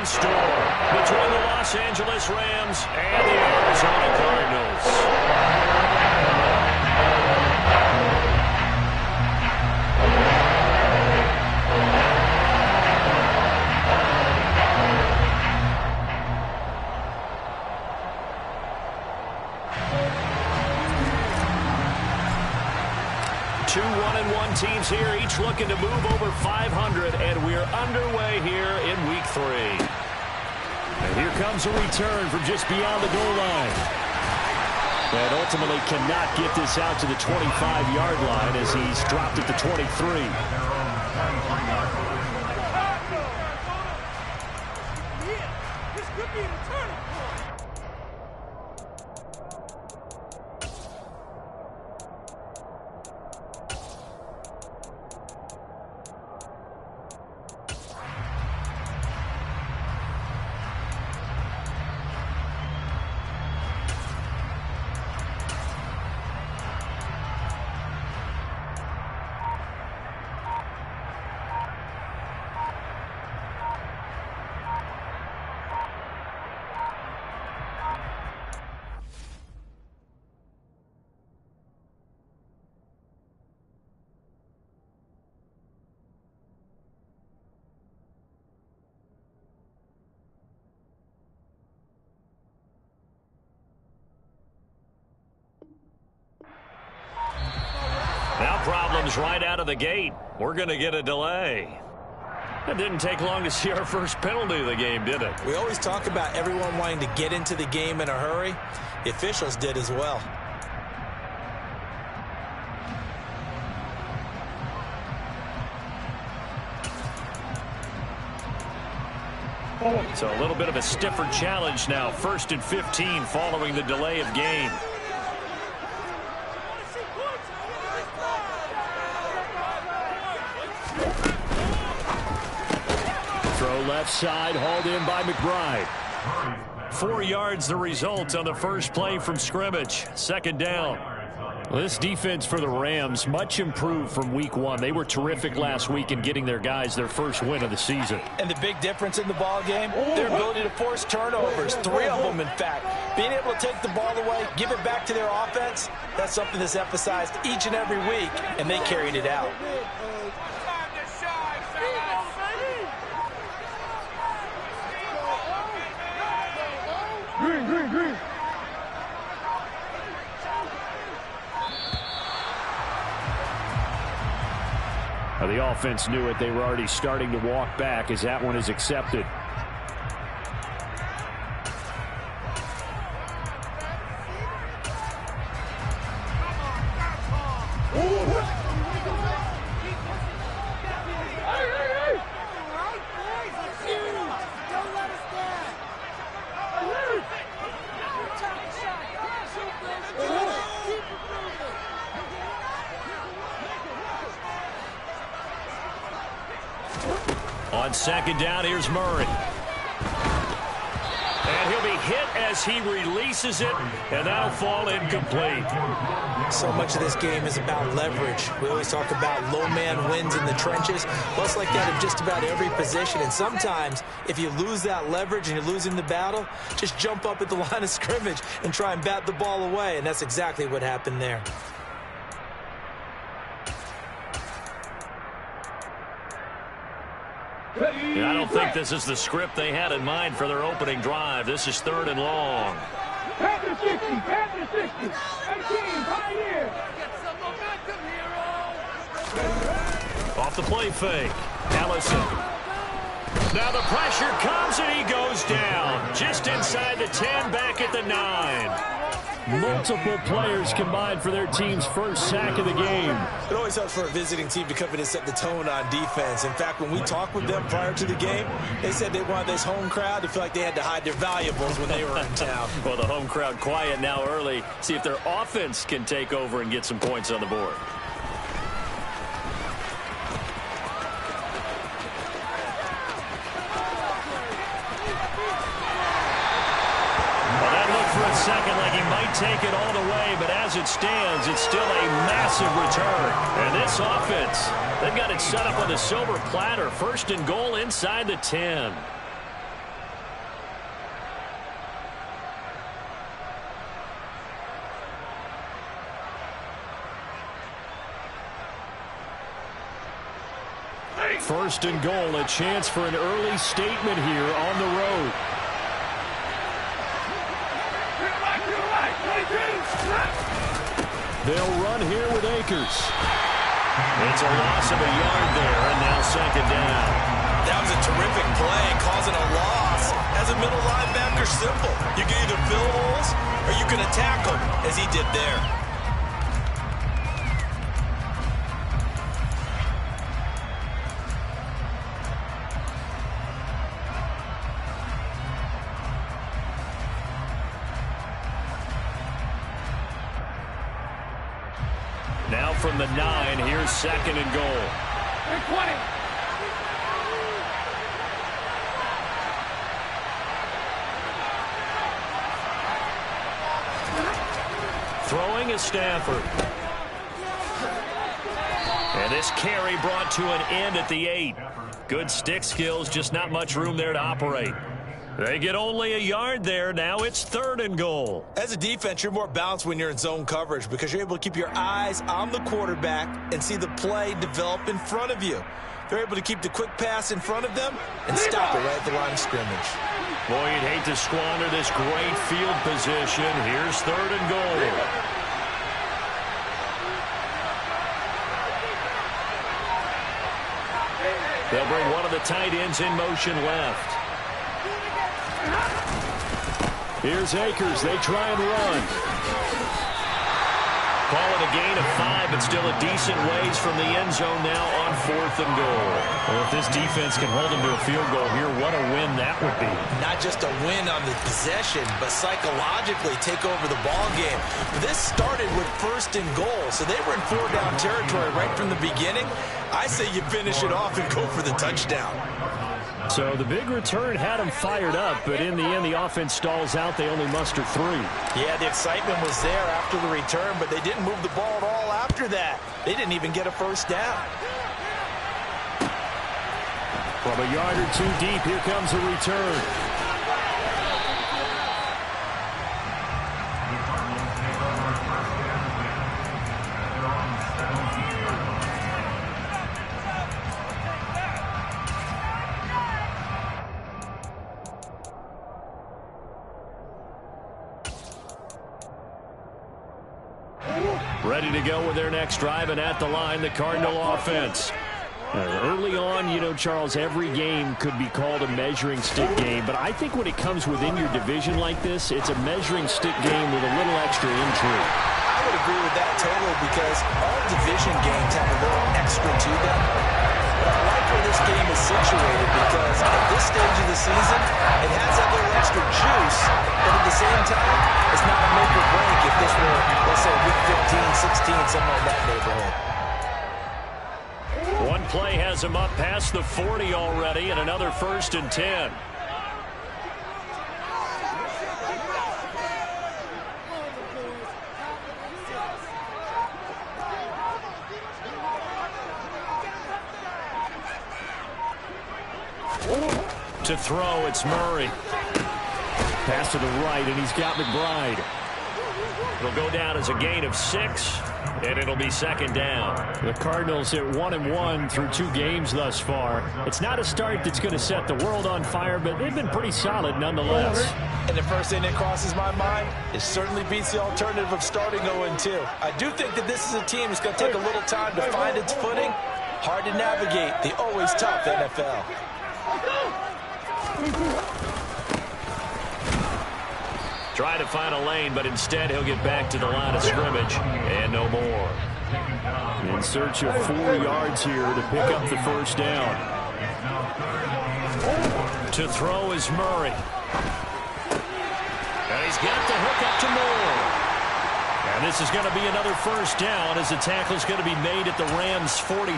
storm between the Los Angeles Rams and the Arizona Cardinals. Two 1-1 teams here, each looking to move over 500, and we're underway here in Week 3. And here comes a return from just beyond the goal line. And ultimately cannot get this out to the 25-yard line as he's dropped at the 23. This could be a turning point. Now problems right out of the gate. We're going to get a delay. It didn't take long to see our first penalty of the game, did it? We always talk about everyone wanting to get into the game in a hurry. The officials did as well. So a little bit of a stiffer challenge now. 1st and 15 following the delay of game. Throw left side, hauled in by McBride. 4 yards the result on the first play from scrimmage. 2nd down. Well, this defense for the Rams, much improved from Week 1. They were terrific last week in getting their guys their first win of the season. And the big difference in the ball game, their ability to force turnovers. 3 of them, in fact. Being able to take the ball away, give it back to their offense, that's something that's emphasized each and every week, and they carried it out. The offense knew it. They were already starting to walk back as that one is accepted. On 2nd down, here's Murray. And he'll be hit as he releases it, and that'll fall incomplete. So much of this game is about leverage. We always talk about low man wins in the trenches. Well, it's like that in just about every position. And sometimes, if you lose that leverage and you're losing the battle, just jump up at the line of scrimmage and try and bat the ball away. And that's exactly what happened there. I don't think this is the script they had in mind for their opening drive. This is 3rd and long. Panther 60, Panther 60. 18, right here. Get some momentum, hero. Off the play fake. Allison. Now the pressure comes and he goes down. Just inside the 10, back at the 9. Multiple players combined for their team's first sack of the game. It always helps for a visiting team to come in and set the tone on defense. In fact, when we talked with them prior to the game, they said they wanted this home crowd to feel like they had to hide their valuables when they were in town. Well, the home crowd quiet now early. See if their offense can take over and get some points on the board. Second, like he might take it all the way, but as it stands, it's still a massive return. And this offense, they've got it set up on the silver platter. 1st and goal inside the 10. First and goal, a chance for an early statement here on the road. They'll run here with Akers. It's a loss of a yard there, and now second down. That was a terrific play, causing a loss. As a middle linebacker, simple. You can either fill holes or you can attack them, as he did there. Now from the 9, here's second and goal. 20. Throwing is Stafford. And this carry brought to an end at the 8. Good stick skills, just not much room there to operate. They get only a yard there. Now it's third and goal. As a defense, you're more balanced when you're in zone coverage because you're able to keep your eyes on the quarterback and see the play develop in front of you. They're able to keep the quick pass in front of them and stop it right at the line of scrimmage. Boy, you'd hate to squander this great field position. Here's third and goal. They'll bring one of the tight ends in motion left. Here's Akers. They try and run. Call it a gain of 5, but still a decent ways from the end zone now on fourth and goal. Well, if this defense can hold them to a field goal here, what a win that would be. Not just a win on the possession, but psychologically take over the ball game. This started with first and goal, so they were in 4-down territory right from the beginning. I say you finish it off and go for the touchdown. So the big return had them fired up, but in the end, the offense stalls out. They only muster 3. Yeah, the excitement was there after the return, but they didn't move the ball at all after that. They didn't even get a first down. From a yard or 2 deep, here comes a return. Ready to go with their next drive, and at the line, the Cardinal offense. Early on, you know, Charles, every game could be called a measuring stick game, but I think when it comes within your division like this, it's a measuring stick game with a little extra intrigue. I would agree with that totally because all division games have a little extra to them. But I like where this game is situated because at this stage of the season, it has that little extra juice, but at the same time, it's not a make or break if this were, let's say, week 15, 16, somewhere in that neighborhood. One play has him up past the 40 already, and another first and 10. To throw, it's Murray. Pass to the right, and he's got McBride. It'll go down as a gain of 6, and it'll be second down. The Cardinals at 1-1 through 2 games thus far. It's not a start that's going to set the world on fire, but they've been pretty solid nonetheless. And the first thing that crosses my mind, it certainly beats the alternative of starting 0-2. I do think that this is a team that's going to take a little time to find its footing. Hard to navigate the always tough NFL. Try to find a lane, but instead he'll get back to the line of scrimmage, and no more. In search of 4 yards here to pick up the first down. To throw is Murray. And he's got the hook up to Moore. And this is going to be another first down as the tackle's going to be made at the Rams' 43.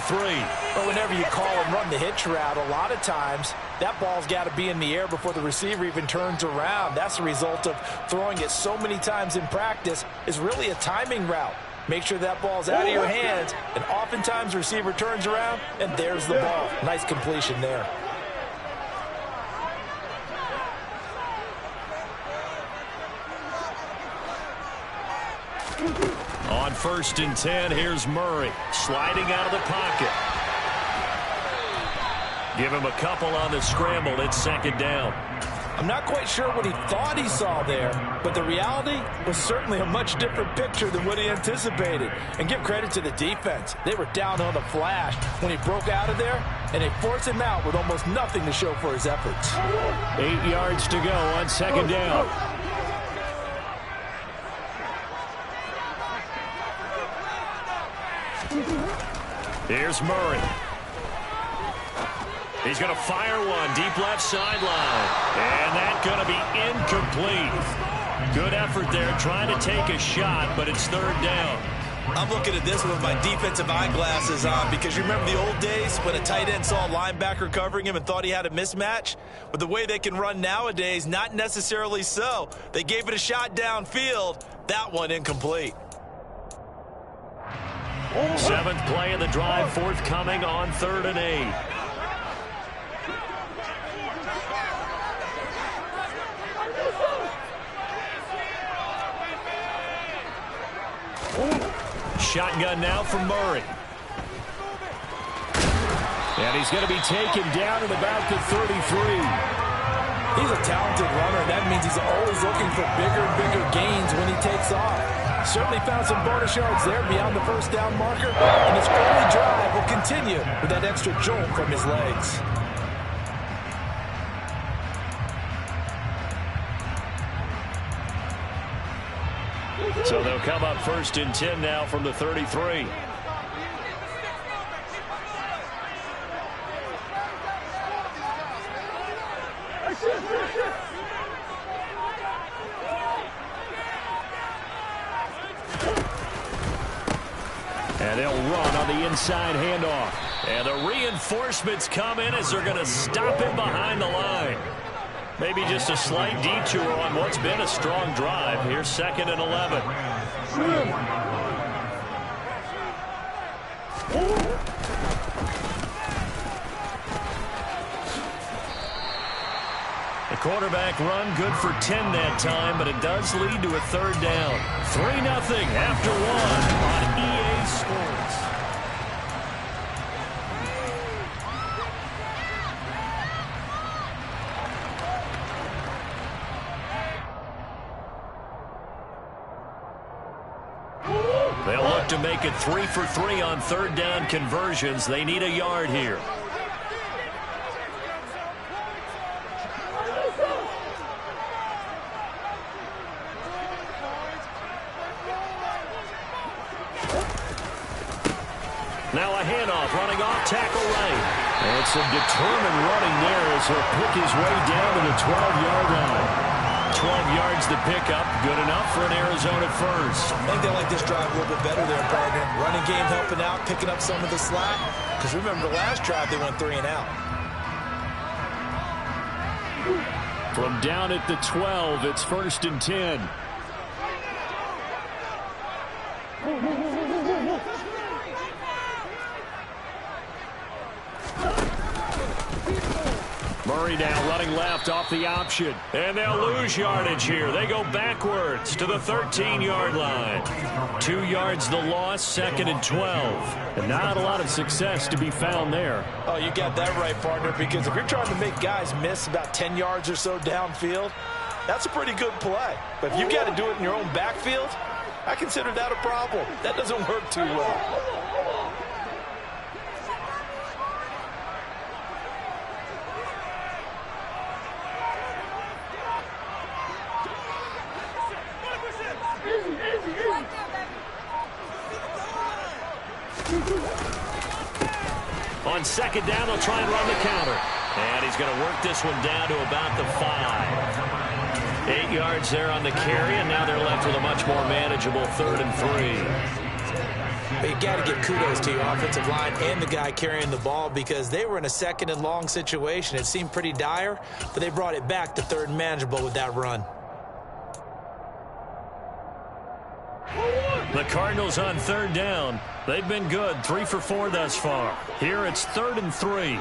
But whenever you call and run the hitch route, a lot of times that ball's got to be in the air before the receiver even turns around. That's the result of throwing it so many times in practice is really a timing route. Make sure that ball's out of your hands, and oftentimes the receiver turns around, and there's the ball. Nice completion there. On first and 10, here's Murray sliding out of the pocket. Give him a couple on the scramble. It's second down. I'm not quite sure what he thought he saw there, but the reality was certainly a much different picture than what he anticipated. And give credit to the defense. They were down on the flash when he broke out of there, and they forced him out with almost nothing to show for his efforts. 8 yards to go on second down. Here's Murray. He's going to fire one deep left sideline. And that's going to be incomplete. Good effort there trying to take a shot, but it's third down. I'm looking at this with my defensive eyeglasses on because you remember the old days when a tight end saw a linebacker covering him and thought he had a mismatch? But the way they can run nowadays, not necessarily so. They gave it a shot downfield. That one incomplete. 7th play of the drive, forthcoming on 3rd and 8. Shotgun now from Murray. And he's going to be taken down at about the 33. He's a talented runner. That means he's always looking for bigger and bigger gains when he takes off. Certainly found some bonus yards there beyond the first down marker. And his early drive will continue with that extra jolt from his legs. So they'll come up 1st and 10 now from the 33. And they'll run on the inside handoff. And the reinforcements come in as they're going to stop him behind the line. Maybe just a slight detour on what's been a strong drive. Here's 2nd and 11. The quarterback run good for 10 that time, but it does lead to a 3rd down. 3-0 after 1 on EA Sports. They'll look to make it 3 for 3 on 3rd down conversions. They need a yard here. Now a handoff, running off, tackle right. And some determined running there as he'll pick his way down to the 12-yard line. 12 yards to pick up, good enough for an Arizona first. I think they like this drive a little bit better there, partner. Running game helping out, picking up some of the slack. Because remember, the last drive they went 3 and out. From down at the 12, it's 1st and 10. Murray now running left off the option. And they'll lose yardage here. They go backwards to the 13-yard line. 2 yards the loss, 2nd and 12. And not a lot of success to be found there. Oh, you got that right, partner, because if you're trying to make guys miss about 10 yards or so downfield, that's a pretty good play. But if you got to do it in your own backfield, I consider that a problem. That doesn't work too well. On 2nd down, they'll try and run the counter. And he's going to work this one down to about the 5. 8 yards there on the carry, and now they're left with a much more manageable 3rd and 3. But you got to give kudos to your offensive line and the guy carrying the ball because they were in a 2nd and long situation. It seemed pretty dire, but they brought it back to 3rd and manageable with that run. The Cardinals on 3rd down. They've been good, 3 for 4 thus far. Here it's 3rd and 3.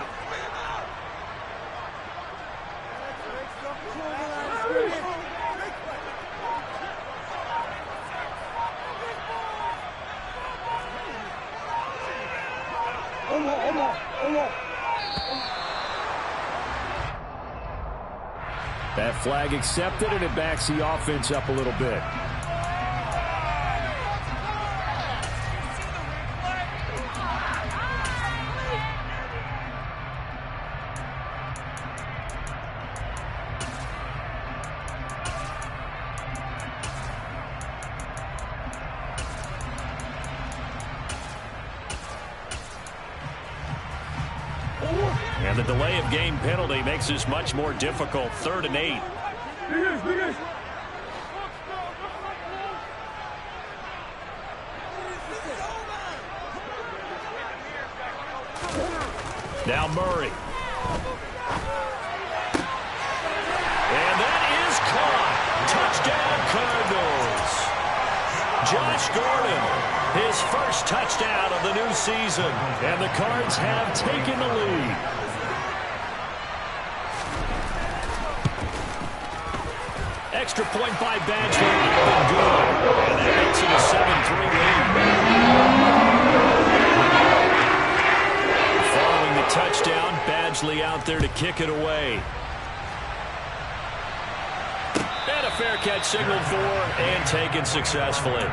That flag accepted, and it backs the offense up a little bit. And the delay of game penalty makes this much more difficult. 3rd and 8. Now Murray. And that is caught. Touchdown Cardinals. Josh Gordon, his first touchdown of the new season. And the Cards have taken the lead. Extra point by Badger. Good. And that makes it a 7-3 lead. Following the touchdown, Badgley out there to kick it away. And a fair catch signaled for and taken successfully.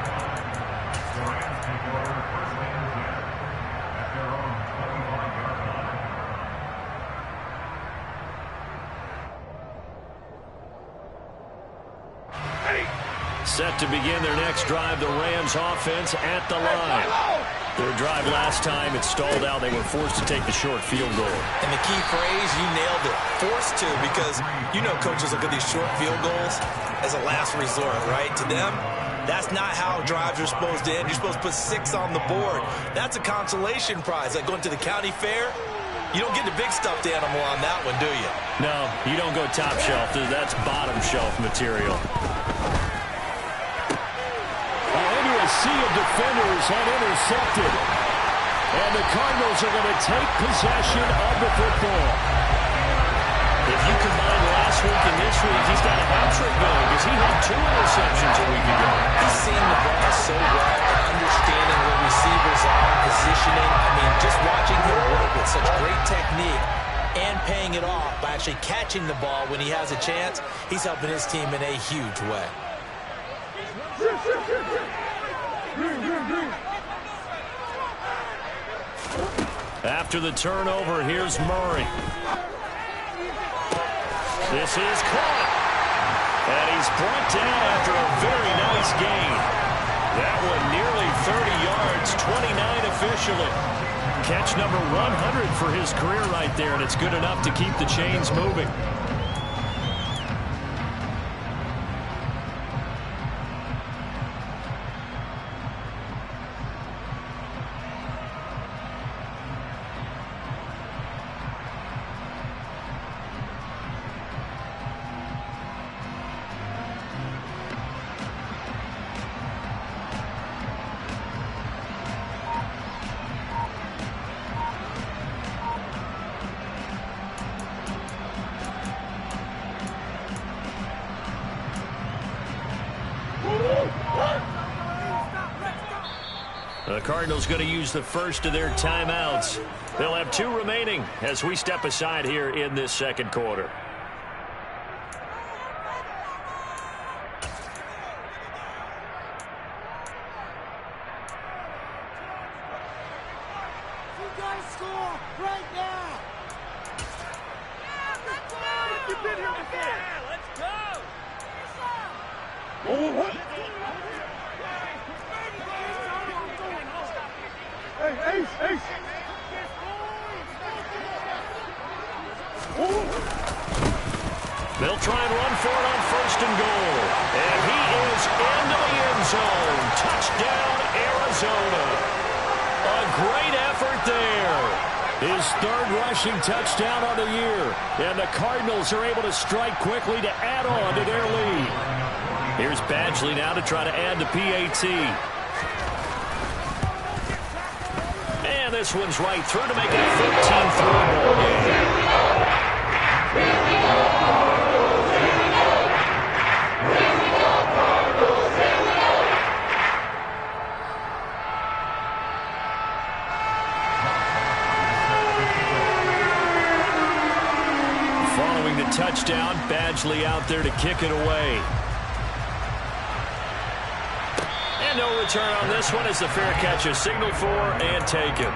Set to begin their next drive, the Rams offense at the line. Their drive last time, it stalled out. They were forced to take the short field goal. And the key phrase, you nailed it. Forced to, because you know coaches look at these short field goals as a last resort, right? To them, that's not how drives are supposed to end. You're supposed to put 6 on the board. That's a consolation prize. Like going to the county fair, you don't get the big stuffed animal on that one, do you? No, you don't go top shelf. That's bottom shelf material. Sea of defenders and intercepted. And the Cardinals are going to take possession of the football. If you combine last week and this week, he's got a hat-trick going because he had 2 interceptions a week ago. He's seeing the ball so well and understanding where receivers are, positioning. I mean, just watching him work with such great technique and paying it off by actually catching the ball when he has a chance, he's helping his team in a huge way. After the turnover, here's Murray. This is caught. And he's brought down after a very nice gain. That one nearly 30 yards, 29 officially. Catch number 100 for his career right there, and it's good enough to keep the chains moving. The Cardinals going to use the first of their timeouts. They'll have 2 remaining as we step aside here in this second quarter. You guys score right now. You've been here before. Let's go. Hey, Ace, Ace. They'll try and run for it on 1st and goal. And he is into the end zone. Touchdown, Arizona. A great effort there. His 3rd rushing touchdown on the year. And the Cardinals are able to strike quickly to add on to their lead. Here's Badgley now to try to add the PAT. And this one's right through to make it a 13-3 ball game. touchdown. Badgley out there to kick it away. And no return on this one as the fair catch is signaled for and taken.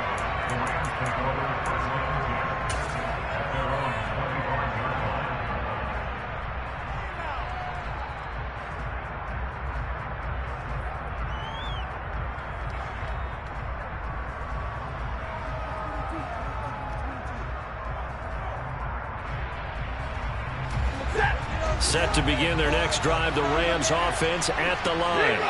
Set to begin their next drive, the Rams offense at the line.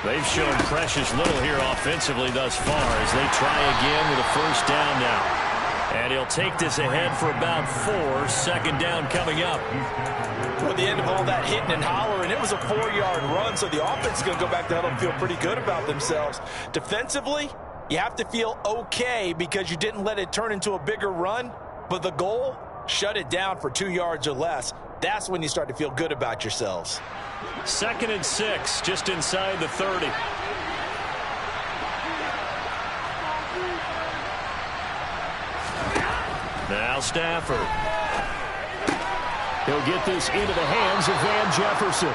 They've shown precious little here offensively thus far as they try again with a first down now. And he'll take this ahead for about 4. Second down coming up. Well, at the end of all that hitting and hollering, it was a 4-yard run, so the offense is going to go back to huddle and feel pretty good about themselves. Defensively, you have to feel okay because you didn't let it turn into a bigger run, but the goal, shut it down for 2 yards or less. That's when you start to feel good about yourselves. 2nd and 6, just inside the 30. Now Stafford. He'll get this into the hands of Van Jefferson.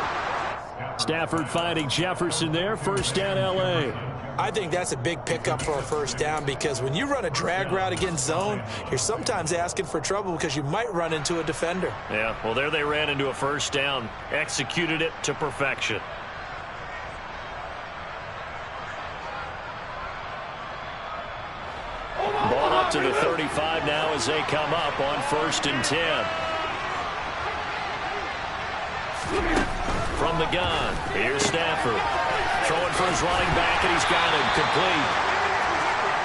Stafford finding Jefferson there. First down, L.A. I think that's a big pickup for a first down because when you run a drag route against zone, you're sometimes asking for trouble because you might run into a defender. Yeah, well, there they ran into a first down. Executed it to perfection. Ball up to the 35 now as they come up on 1st and 10. From the gun, here's Stafford. Throwing for his running back, and he's got him complete.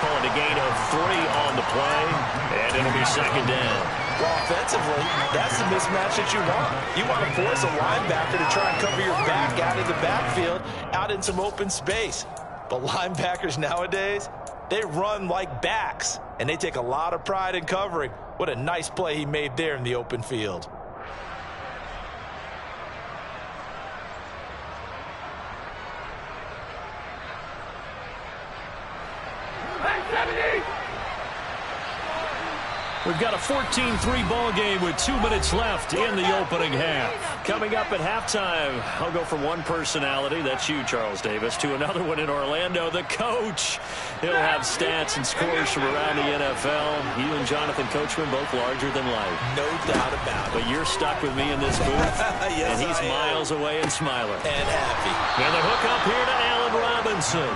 Pulling a gain of 3 on the play, and it'll be 2nd down. Well, offensively, that's the mismatch that you want. You want to force a linebacker to try and cover your back out of the backfield, out in some open space. But linebackers nowadays, they run like backs, and they take a lot of pride in covering. What a nice play he made there in the open field. We've got a 14-3 ball game with 2 minutes left in the opening half. Coming up at halftime, I'll go from one personality, that's you, Charles Davis, to another one in Orlando, the coach. He'll have stats and scores from around the NFL. You and Jonathan Coachman both larger than life. No doubt about it. But you're stuck with me in this booth, yes, and he's miles away and smiling. And happy. And the hook up here to Allen Robinson.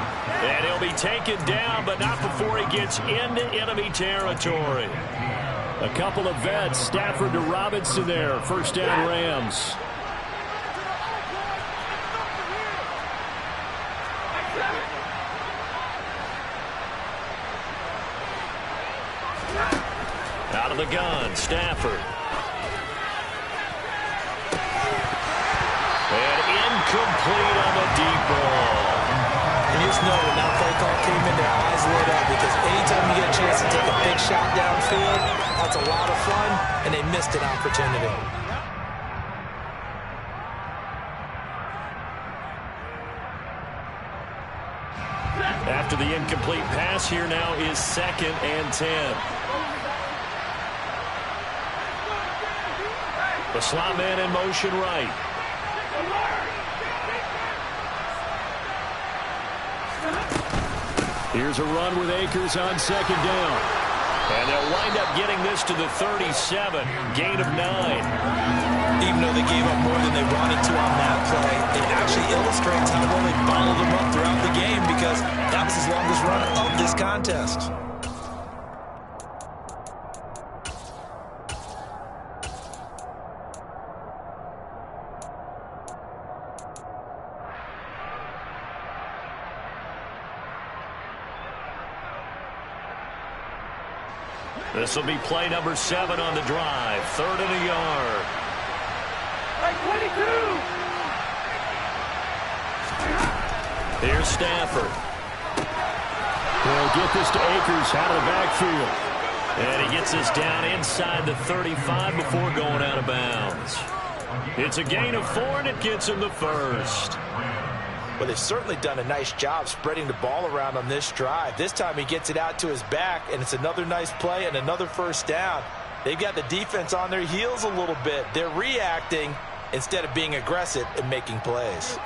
And he'll be taken down, but not before he gets into enemy territory. A couple of vets, Stafford to Robinson there. First down, Rams. Out of the gun, Stafford. And incomplete on the deep ball. And you just know when that play call came in, their eyes lit up because anytime you get a chance to take a big shot downfield, that's a lot of fun, and they missed an opportunity. After the incomplete pass, here now is 2nd and 10. The slot man in motion right. Here's a run with Akers on 2nd down. And they'll wind up getting this to the 37. Gain of 9. Even though they gave up more than they wanted to on that play, it actually illustrates how well they followed them up throughout the game because that was his longest run of this contest. This will be play number 7 on the drive. 3rd and a yard. Like 22. Here's Stafford. He'll get this to Akers out of the backfield. And he gets this down inside the 35 before going out of bounds. It's a gain of 4, and it gets him the first. Well, they've certainly done a nice job spreading the ball around on this drive. This time he gets it out to his back, and it's another nice play and another first down. They've got the defense on their heels a little bit. They're reacting instead of being aggressive and making plays.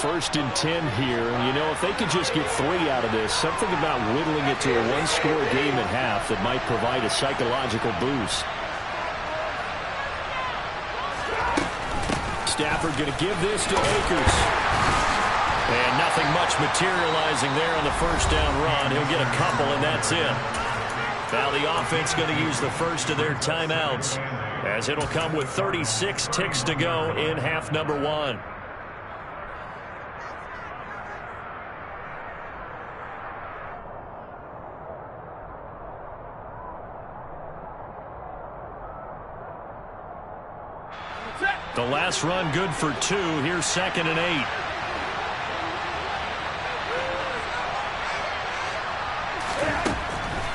1st and 10 here. You know, if they could just get 3 out of this, something about whittling it to a 1-score game at half that might provide a psychological boost. Stafford going to give this to Akers. And nothing much materializing there on the 1st down run. He'll get a couple, and that's it. Now the offense going to use the first of their timeouts, as it'll come with 36 ticks to go in half number 1. The last run good for 2. Here's 2nd and 8.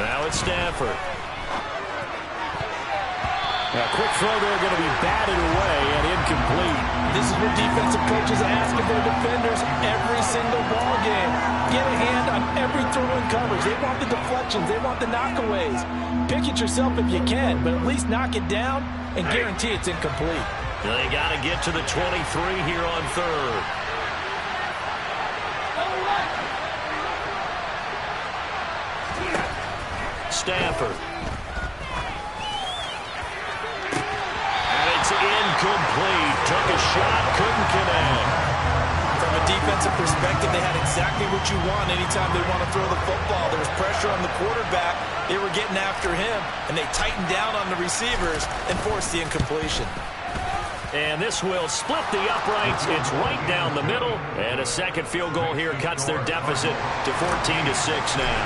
Now it's Stafford. A quick throw there going to be batted away and incomplete. This is what defensive coaches are asking their defenders every single ball game. Get a hand on every throw in coverage. They want the deflections. They want the knockaways. Pick it yourself if you can, but at least knock it down and guarantee it's incomplete. They got to get to the 23 here on 3rd. Stafford. And it's incomplete. Took a shot, couldn't connect. From a defensive perspective, they had exactly what you want anytime they want to throw the football. There was pressure on the quarterback. They were getting after him, and they tightened down on the receivers and forced the incompletion. And this will split the uprights. It's right down the middle. And a second field goal here cuts their deficit to 14-6 now.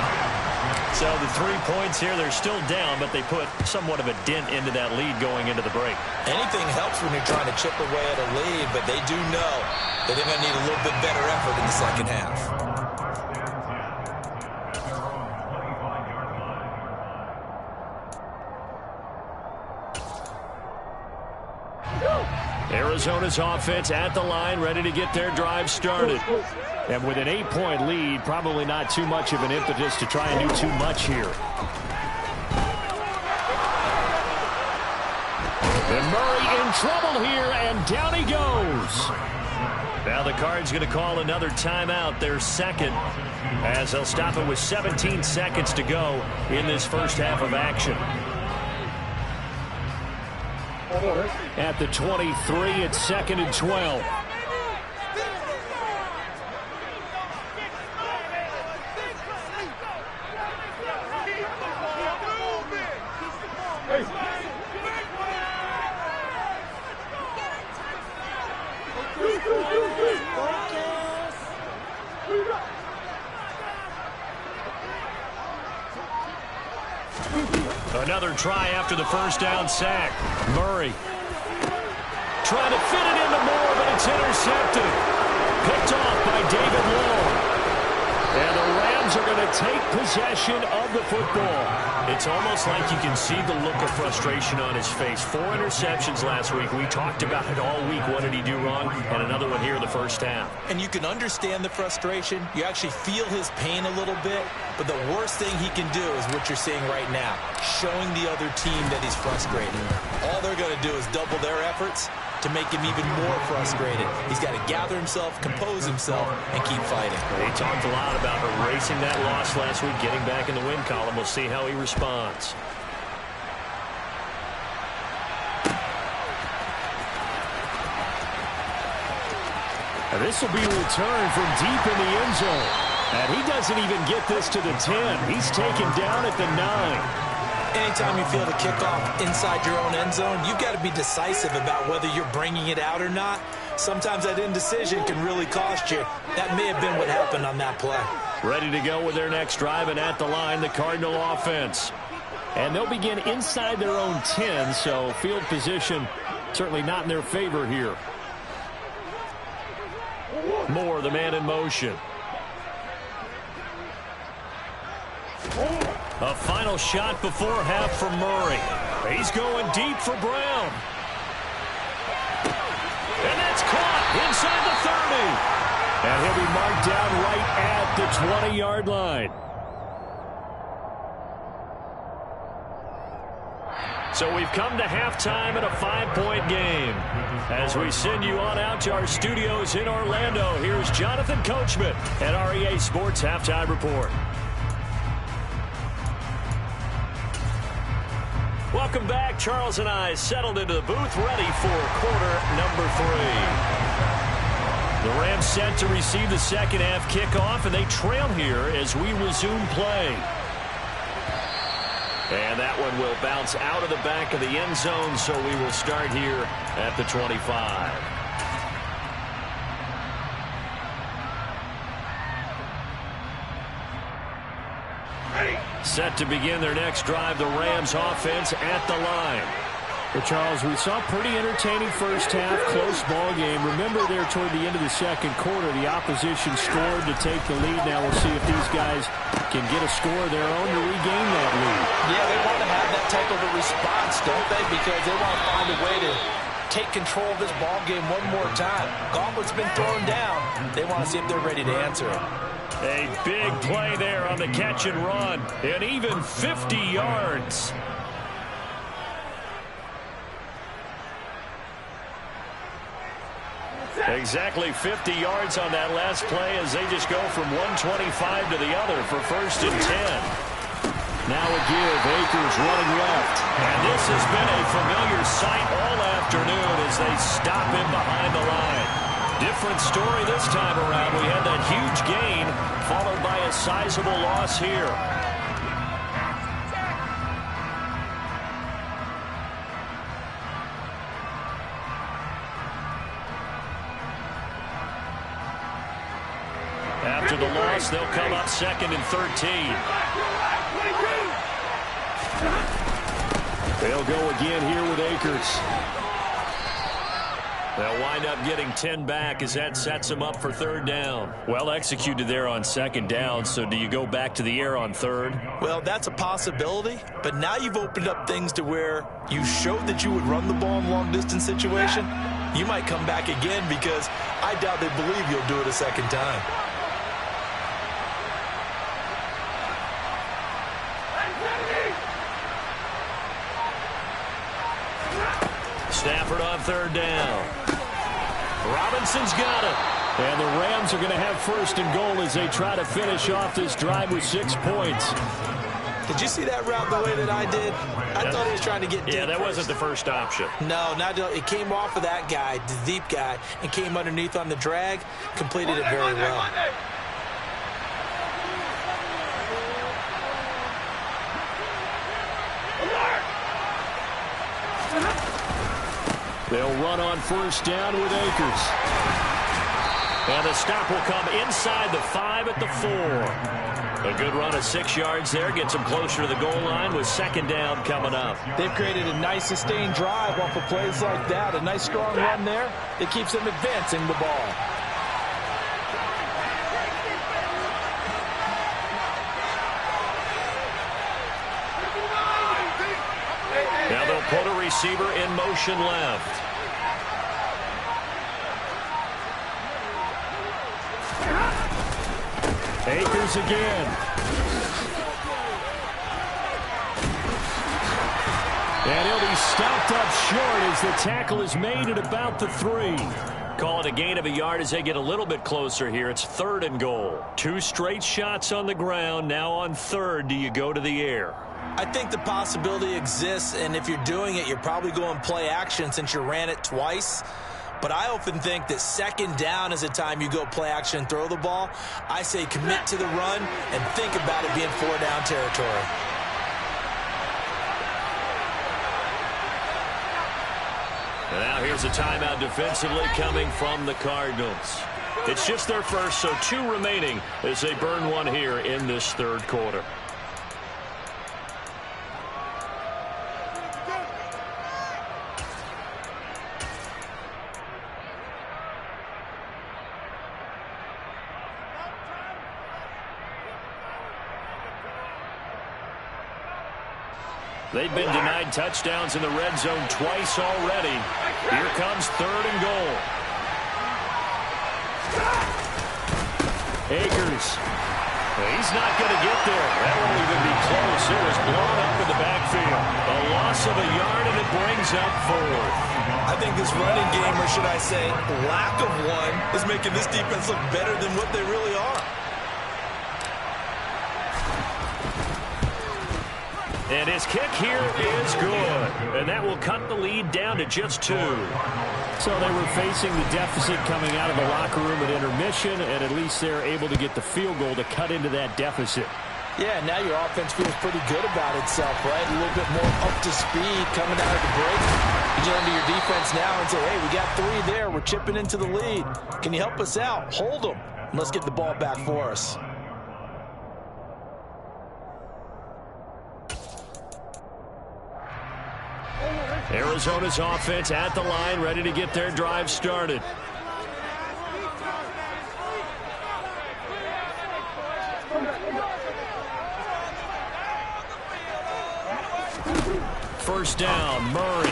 So the 3 points here, they're still down, but they put somewhat of a dent into that lead going into the break. Anything helps when you're trying to chip away at a lead, but they do know that they're going to need a little bit better effort in the second half. Arizona's offense at the line, ready to get their drive started. And with an 8-point lead, probably not too much of an impetus to try and do too much here. And Murray in trouble here, and down he goes. Now the Cards going to call another timeout, their 2nd, as they'll stop it with 17 seconds to go in this first half of action. At the 23, it's 2nd and 12. Another try after the 1st down sack. Murray trying to fit it into Moore, but it's intercepted. Picked off by David Long. And the Rams are going to take possession of the football. It's almost like you can see the look of frustration on his face. 4 interceptions last week. We talked about it all week. What did he do wrong? And another one here in the first half. And you can understand the frustration. You actually feel his pain a little bit. But the worst thing he can do is what you're seeing right now, showing the other team that he's frustrated. All they're going to do is double their efforts to make him even more frustrated. He's got to gather himself, compose himself, and keep fighting. They talked a lot about erasing that loss last week, getting back in the win column. We'll see how he responds. And this will be a return from deep in the end zone. And he doesn't even get this to the 10. He's taken down at the 9. Anytime you feel the kickoff inside your own end zone, you've got to be decisive about whether you're bringing it out or not. Sometimes that indecision can really cost you. That may have been what happened on that play. Ready to go with their next drive, and at the line, the Cardinal offense. And they'll begin inside their own 10, so field position certainly not in their favor here. Moore, the man in motion. A final shot before half from Murray. He's going deep for Brown. And that's caught inside the 30. And he'll be marked down right at the 20-yard line. So we've come to halftime in a 5-point game. As we send you on out to our studios in Orlando, here's Jonathan Coachman at REA Sports Halftime Report. Welcome back. Charles and I settled into the booth, ready for quarter number 3. The Rams set to receive the second half kickoff, and they trail here as we resume play. And that one will bounce out of the back of the end zone, so we will start here at the 25. Set to begin their next drive, the Rams offense at the line. Well, Charles, we saw a pretty entertaining first half, close ball game. Remember there toward the end of the second quarter, the opposition scored to take the lead. Now we'll see if these guys can get a score of their own to regain that lead. Yeah, they want to have that type of a response, don't they? Because they want to find a way to take control of this ball game one more time. Gauntlet's been thrown down. They want to see if they're ready to answer it. A big play there on the catch and run, and even 50 yards. Exactly 50 yards on that last play as they just go from 125 to the other for 1st and 10. Now a give, Akers running left. And this has been a familiar sight all afternoon as they stop him behind the line. Different story this time around. We had that huge gain followed by a sizable loss here. After the loss, they'll come up 2nd and 13. They'll go again here with Akers. They'll wind up getting 10 back as that sets them up for 3rd down. Well executed there on 2nd down, so do you go back to the air on 3rd? Well, that's a possibility, but now you've opened up things to where you showed that you would run the ball in long-distance situation. You might come back again because I doubt they believe you'll do it a 2nd time. Stafford on 3rd down. Robinson's got it. And the Rams are going to have 1st and goal as they try to finish off this drive with 6 points. Did you see that route the way that I did? I thought he was trying to get deep. Yeah, that wasn't the first option. No, it came off of that guy, the deep guy, and came underneath on the drag. Completed it very well. They'll run on 1st down with Akers. And the stop will come inside the 5 at the 4. A good run of 6 yards there. Gets them closer to the goal line with 2nd down coming up. They've created a nice sustained drive off of plays like that. A nice strong run there. It keeps them advancing the ball. Now they'll put a receiver in motion left. Akers again. And he'll be stopped up short as the tackle is made at about the 3. Call it a gain of a yard as they get a little bit closer here. It's 3rd and goal. 2 straight shots on the ground. Now on 3rd, do you go to the air? I think the possibility exists, and if you're doing it, you're probably going play action since you ran it twice. But I often think that 2nd down is the time you go play action and throw the ball. I say commit to the run and think about it being 4-down territory. And now here's a timeout defensively coming from the Cardinals. It's just their first, so 2 remaining as they burn one here in this 3rd quarter. They've been denied touchdowns in the red zone twice already. Here comes 3rd and goal. Akers He's not going to get there. That won't even be close. It was blown up in the backfield. A loss of a yard, and it brings up 4. I think this running game, or should I say lack of one, is making this defense look better than what they really are. And his kick here is good. And that will cut the lead down to just 2. So they were facing the deficit coming out of the locker room at intermission, and at least they're able to get the field goal to cut into that deficit. Yeah, now your offense feels pretty good about itself, right? A little bit more up to speed coming out of the break. You get under your defense now and say, hey, we got 3 there. We're chipping into the lead. Can you help us out? Hold them. And let's get the ball back for us. Arizona's offense at the line, ready to get their drive started. First down, Murray.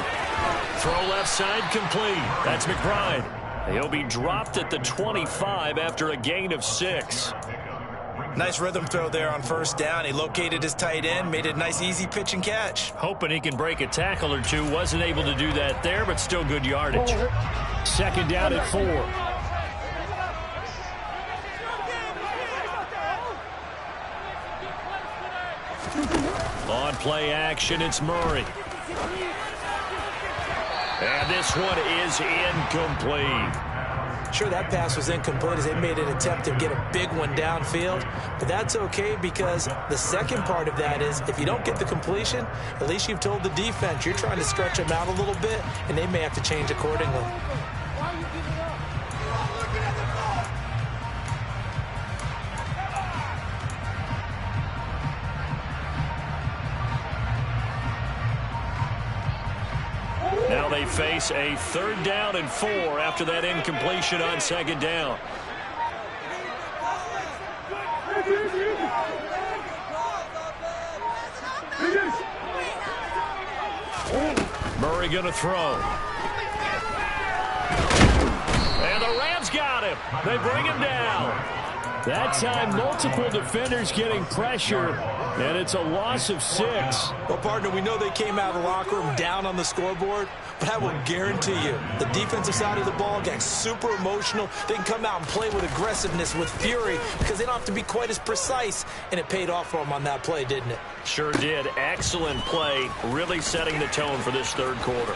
Throw left side complete. That's McBride. He'll be dropped at the 25 after a gain of 6. Nice rhythm throw there on first down. He located his tight end, made a nice easy pitch and catch. Hoping he can break a tackle or two. Wasn't able to do that there, but still good yardage. Second down at 4. On play action, it's Murray. And this one is incomplete. Sure, that pass was incomplete as they made an attempt to get a big one downfield, but that's okay because the second part of that is if you don't get the completion, at least you've told the defense you're trying to stretch them out a little bit, and they may have to change accordingly. Now they face a 3rd down and 4 after that incompletion on 2nd down. Murray going to throw. And the Rams got him. They bring him down. That time, multiple defenders getting pressure, and it's a loss of 6. Well, partner, we know they came out of the locker room down on the scoreboard, but I will guarantee you the defensive side of the ball gets super emotional. They can come out and play with aggressiveness, with fury, because they don't have to be quite as precise, and it paid off for them on that play, didn't it? Sure did. Excellent play, really setting the tone for this 3rd quarter.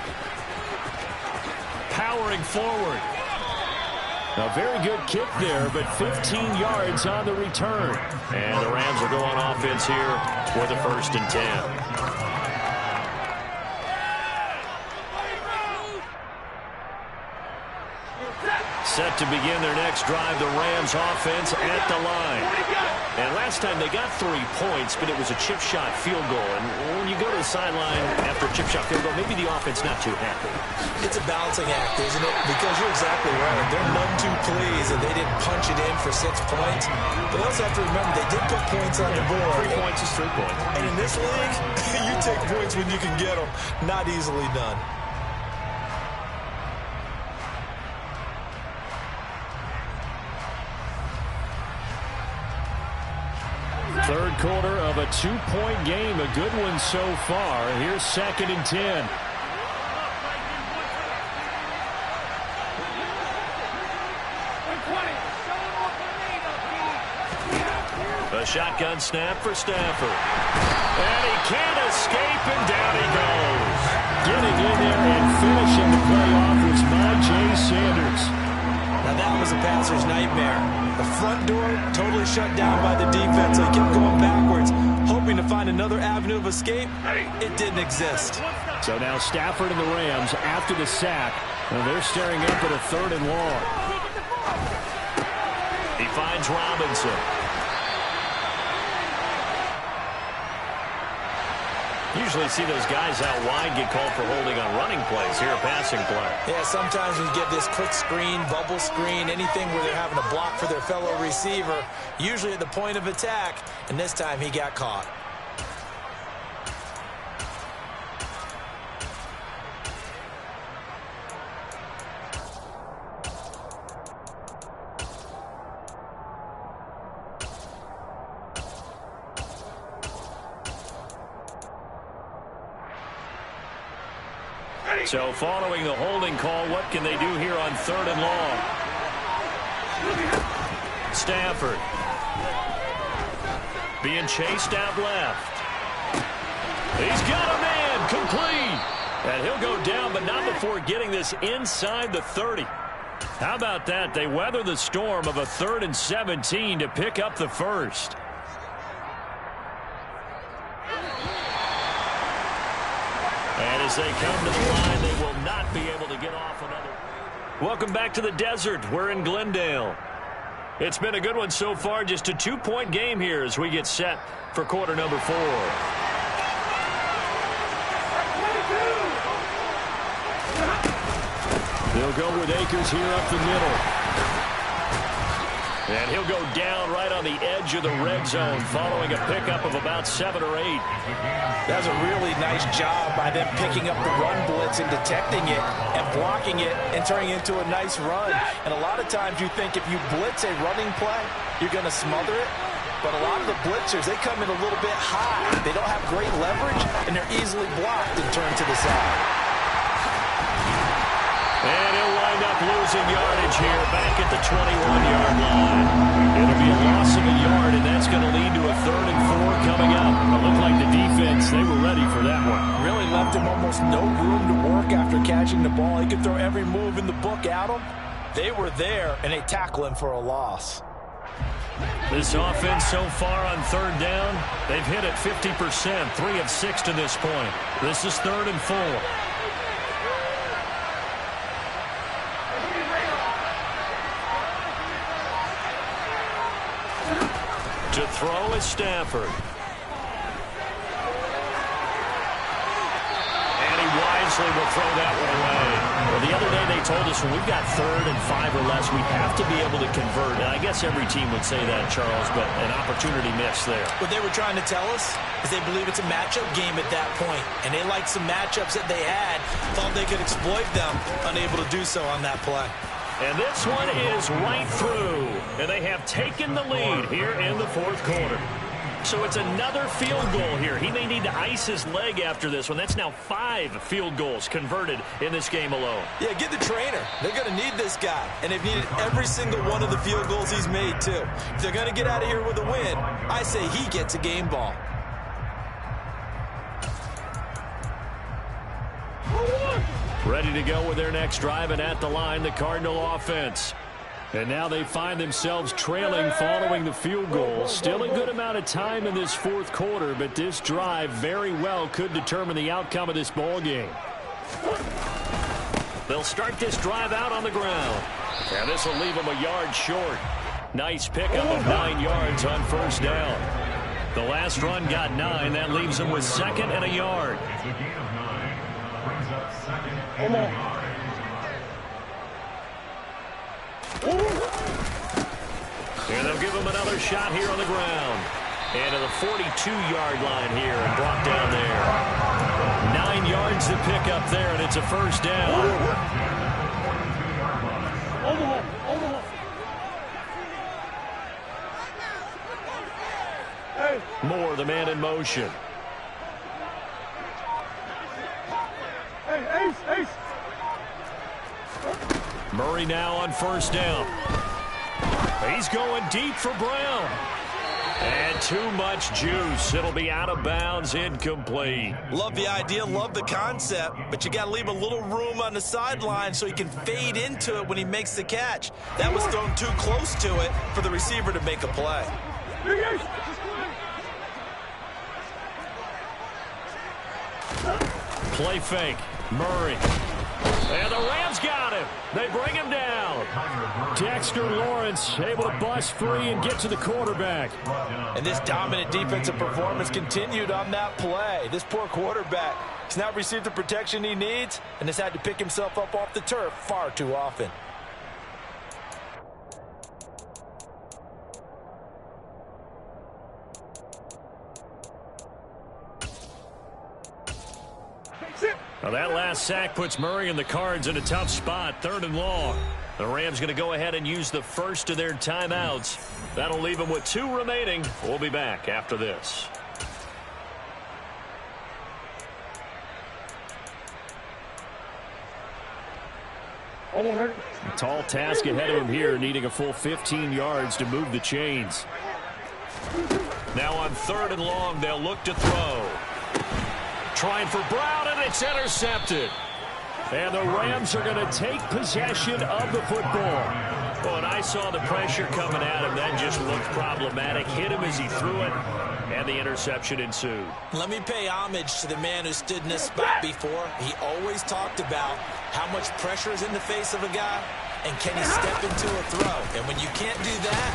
Powering forward. A very good kick there, but 15 yards on the return. And the Rams will go on offense here for the 1st and 10. Set to begin their next drive, the Rams offense at the line. And last time they got 3 points, but it was a chip shot field goal. And when you go to the sideline after a chip shot field goal, maybe the offense not too happy. It's a balancing act, isn't it? Because you're exactly right. They're none too pleased that they didn't punch it in for 6 points. But they also have to remember they did put points on the board. 3 points is 3 points. And in this league, you take points when you can get them. Not easily done. Third quarter of a 2-point game. A good one so far. Here's 2nd and 10. A shotgun snap for Stafford. And he can't escape, and down he goes. Getting in there and finishing the play off was Myjai Sanders. Now that was a passer's nightmare. The front door totally shut down by the defense. They kept going backwards, hoping to find another avenue of escape. It didn't exist. So now Stafford and the Rams after the sack. And they're staring up at a 3rd and long. He finds Robinson. Usually see those guys out wide get called for holding on running plays. Here a passing play. Yeah, sometimes when you get this quick screen, bubble screen, anything where they're having to block for their fellow receiver, usually at the point of attack, and this time he got caught. So following the holding call, what can they do here on 3rd and long? Stafford being chased out left. He's got a man, complete. And he'll go down, but not before getting this inside the 30. How about that? They weather the storm of a 3rd and 17 to pick up the first. And as they come to the line, they will not be able to get off another. Welcome back to the desert. We're in Glendale. It's been a good one so far. Just a 2-point game here as we get set for quarter number 4. They'll go with Akers here up the middle. And he'll go down right on the edge of the red zone following a pickup of about 7 or 8. That's a really nice job by them picking up the run blitz and detecting it and blocking it and turning it into a nice run. And a lot of times you think if you blitz a running play, you're going to smother it. But a lot of the blitzers, they come in a little bit high. They don't have great leverage, and they're easily blocked and turned to the side. And he'll wind up losing yardage here back at the 21-yard line. It'll be a loss of a yard, and that's going to lead to a 3rd and 4 coming up. It looked like the defense, they were ready for that one. Really left him almost no room to work after catching the ball. He could throw every move in the book at him. They were there, and they tackle him for a loss. This offense so far on 3rd down, they've hit it 50%, 3 of 6 to this point. This is 3rd and 4. To throw is Stafford. And he wisely will throw that one away. Well, the other day they told us when we've got 3rd and 5 or less, we have to be able to convert. And I guess every team would say that, Charles, but an opportunity missed there. What they were trying to tell us is they believe it's a matchup game at that point. And they liked some matchups that they had, thought they could exploit them, unable to do so on that play. And this one is right through. And they have taken the lead here in the 4th quarter. So it's another field goal here. He may need to ice his leg after this one. That's now 5 field goals converted in this game alone. Yeah, get the trainer. They're going to need this guy. And they've needed every single one of the field goals he's made, too. If they're going to get out of here with a win, I say he gets a game ball. Ready to go with their next drive, and at the line, the Cardinal offense. And now they find themselves trailing following the field goal. Still a good amount of time in this 4th quarter, but this drive very well could determine the outcome of this ball game. They'll start this drive out on the ground. And this will leave them a yard short. Nice pickup of 9 yards on 1st down. The last run got 9. That leaves them with 2nd and a yard. Come on. And they'll give him another shot here on the ground. And to the 42-yard line here and brought down there. 9 yards to pick up there, and it's a 1st down. Moore, the man in motion. Ace. Murray now on 1st down. He's going deep for Brown. And too much juice. It'll be out of bounds, incomplete. Love the idea, love the concept, but you got to leave a little room on the sideline so he can fade into it when he makes the catch. That was thrown too close to it for the receiver to make a play. Play fake. Murray. And the Rams got him. They bring him down. Dexter Lawrence able to bust free and get to the quarterback. And this dominant defensive performance continued on that play. This poor quarterback has not received the protection he needs and has had to pick himself up off the turf far too often. Now that last sack puts Murray and the Cards in a tough spot, 3rd and long. The Rams going to go ahead and use the first of their timeouts. That'll leave them with 2 remaining. We'll be back after this. A tall task ahead of him here, needing a full 15 yards to move the chains. Now on 3rd and long, they'll look to throw. Trying for Brown, and it's intercepted. And the Rams are going to take possession of the football. Well, and I saw the pressure coming at him. That just looked problematic. Hit him as he threw it, and the interception ensued. Let me pay homage to the man who stood in this spot before. He always talked about how much pressure is in the face of a guy, and can he step into a throw. And when you can't do that,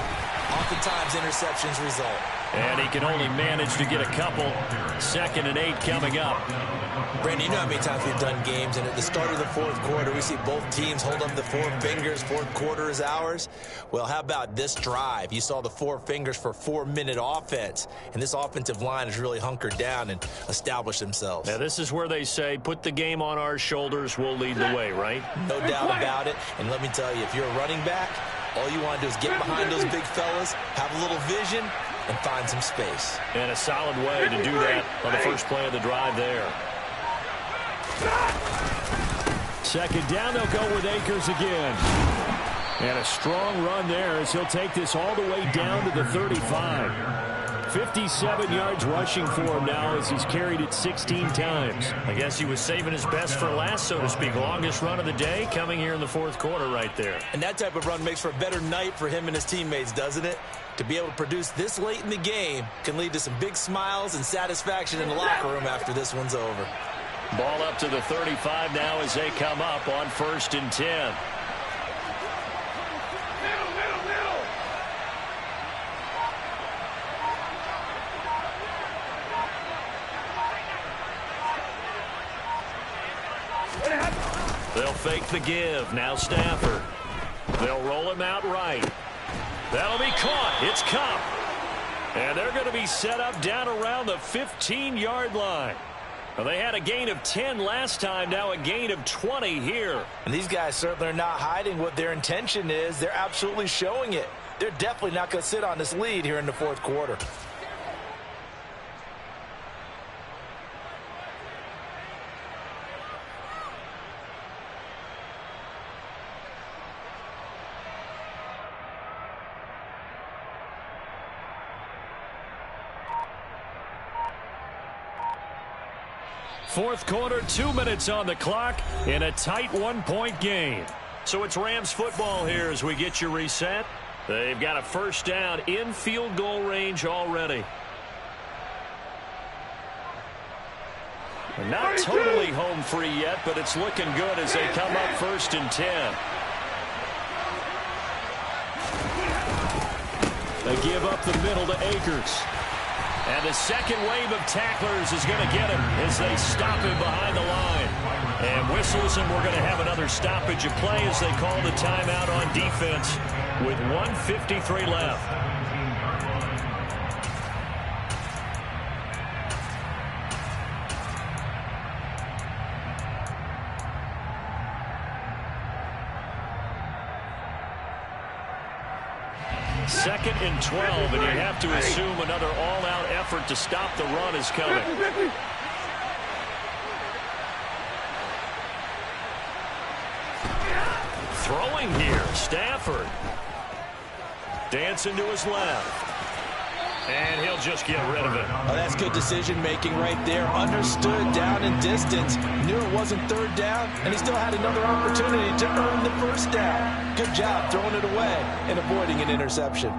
oftentimes interceptions result. And he can only manage to get a couple. 2nd and 8 coming up. Brandon, you know how many times we've done games, and at the start of the 4th quarter, we see both teams hold up the 4 fingers. 4th quarter is ours. Well, how about this drive? You saw the 4 fingers for 4-minute offense, and this offensive line has really hunkered down and established themselves. Now, this is where they say, put the game on our shoulders, we'll lead the way, right? No doubt about it. And let me tell you, if you're a running back, all you want to do is get behind those big fellas, have a little vision, and find some space. And a solid way to do that on the first play of the drive there. 2nd down, they'll go with Akers again. And a strong run there as he'll take this all the way down to the 35. 57 yards rushing for him now as he's carried it 16 times. I guess he was saving his best for last, so to speak. Longest run of the day coming here in the 4th quarter right there. And that type of run makes for a better night for him and his teammates, doesn't it? To be able to produce this late in the game can lead to some big smiles and satisfaction in the locker room after this one's over. Ball up to the 35 now as they come up on 1st and 10. They'll fake the give. Now Stafford. They'll roll him out right. That'll be caught. It's Cup. And they're going to be set up down around the 15-yard line. Well, they had a gain of 10 last time, now a gain of 20 here. And these guys certainly are not hiding what their intention is. They're absolutely showing it. They're definitely not going to sit on this lead here in the 4th quarter. Fourth quarter, 2 minutes on the clock in a tight 1-point game. So it's Rams football here as we get you reset. They've got a first down in field goal range already. Not totally home free yet, but it's looking good as they come up 1st and 10. They give up the middle to Akers. And the second wave of tacklers is going to get him as they stop him behind the line. And whistles, and we're going to have another stoppage of play as they call the timeout on defense with 1:53 left. Second and 12, and you have to assume another all-out effort to stop the run is coming. Throwing here, Stafford. Dancing to his left. And he'll just get rid of it. Oh, that's good decision-making right there. Understood down and distance. Knew it wasn't 3rd down, and he still had another opportunity to earn the 1st down. Good job throwing it away and avoiding an interception.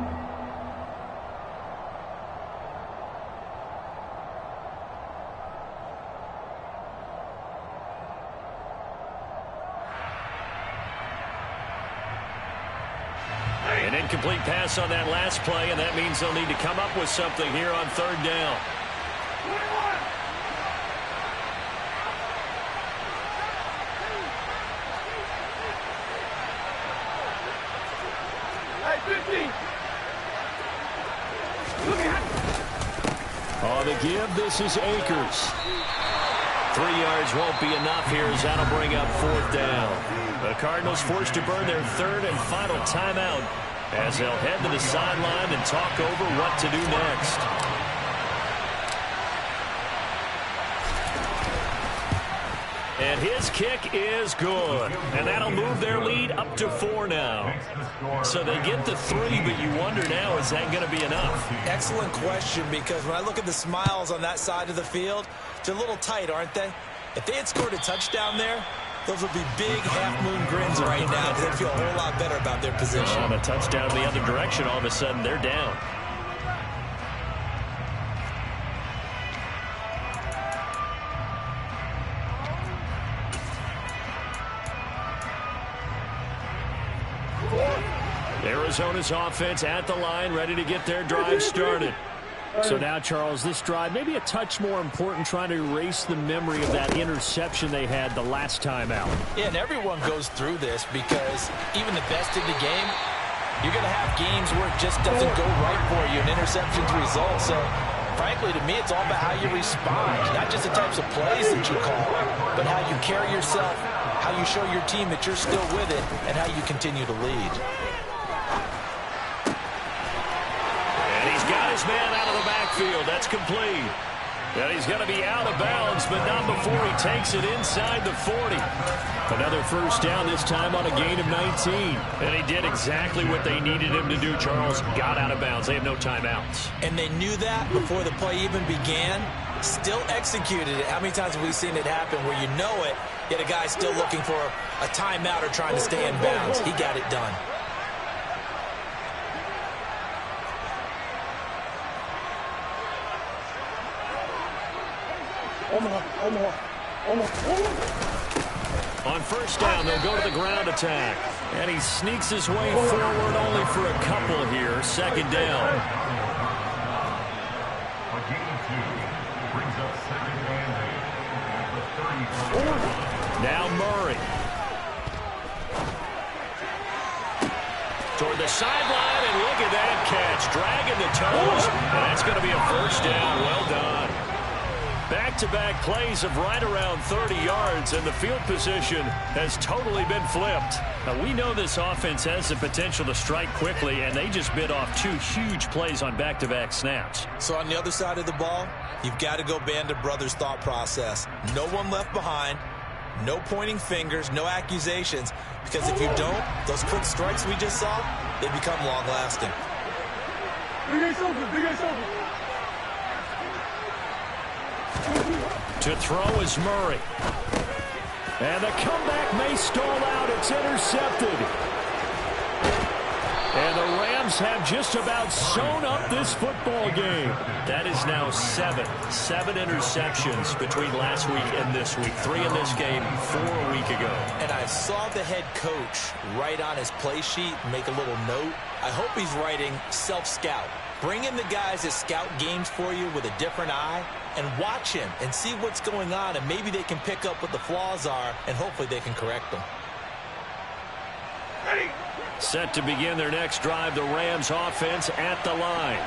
An incomplete pass on that last play, and that means they'll need to come up with something here on 3rd down. On the give, this is Akers. 3 yards won't be enough here as that'll bring up 4th down. The Cardinals forced to burn their 3rd and final timeout as they'll head to the sideline and talk over what to do next. And his kick is good. And that'll move their lead up to 4 now. So they get the 3, but you wonder now, is that going to be enough? Excellent question, because when I look at the smiles on that side of the field, they're a little tight, aren't they? If they had scored a touchdown there, those would be big half-moon grins right now because they feel a whole lot better about their position. On a touchdown in the other direction, all of a sudden they're down. Arizona's offense at the line, ready to get their drive started. So now, Charles, this drive maybe a touch more important, trying to erase the memory of that interception they had the last time out. Yeah, and everyone goes through this because even the best in the game, you're going to have games where it just doesn't go right for you, and interceptions result. So, frankly, to me, it's all about how you respond, not just the types of plays that you call, but how you carry yourself, how you show your team that you're still with it, and how you continue to lead. Got his man out of the backfield. That's complete. And he's going to be out of bounds, but not before he takes it inside the 40. Another first down, this time on a gain of 19. And he did exactly what they needed him to do, Charles. Got out of bounds. They have no timeouts. And they knew that before the play even began. Still executed it. How many times have we seen it happen where you know it, yet a guy's still looking for a timeout or trying to stay in bounds? He got it done. On first down, they'll go to the ground attack. And he sneaks his way forward only for a couple here. Second down. Now Murray. Toward the sideline, and look at that catch. Dragging the toes, and that's going to be a first down. Well done. Back-to-back plays of right around 30 yards, and the field position has totally been flipped. Now, we know this offense has the potential to strike quickly, and they just bit off 2 huge plays on back-to-back snaps. So on the other side of the ball, you've got to go Band of Brothers thought process. No one left behind, no pointing fingers, no accusations, because if you don't, those quick strikes we just saw, they become long-lasting. To throw is Murray. And the comeback may stall out. It's intercepted. And the Rams have just about sewn up this football game. That is now 7 interceptions between last week and this week. 3 in this game, 4 a week ago. And I saw the head coach write on his play sheet, make a little note. I hope he's writing self-scout. Bring in the guys that scout games for you with a different eye and watch him and see what's going on, and maybe they can pick up what the flaws are, and hopefully they can correct them. Set to begin their next drive, the Rams offense at the line.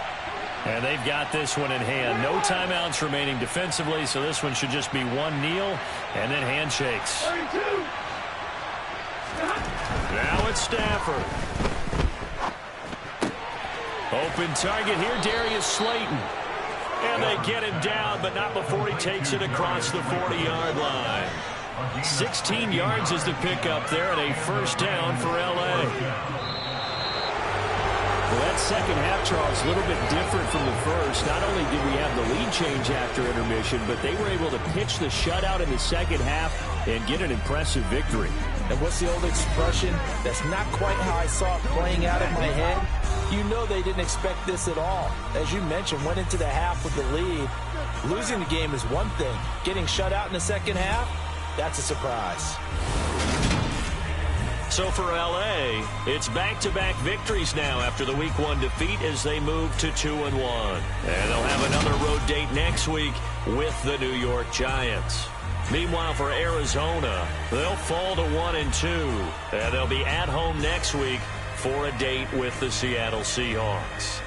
And they've got this one in hand. No timeouts remaining defensively, so this one should just be one kneel and then handshakes. Now it's Stafford. Open target here, Darius Slayton. And they get him down, but not before he takes it across the 40-yard line. 16 yards is the pickup there, and a first down for L.A. Well, that second half, Charles, a little bit different from the first. Not only did we have the lead change after intermission, but they were able to pitch the shutout in the second half and get an impressive victory. And what's the old expression? That's not quite how I saw it playing out in my head. You know they didn't expect this at all. As you mentioned, went into the half with the lead. Losing the game is one thing. Getting shut out in the second half, that's a surprise. So for L.A., it's back-to-back victories now after the Week 1 defeat as they move to 2-1. And they'll have another road date next week with the New York Giants. Meanwhile, for Arizona, they'll fall to 1-2. And they'll be at home next week for a date with the Seattle Seahawks.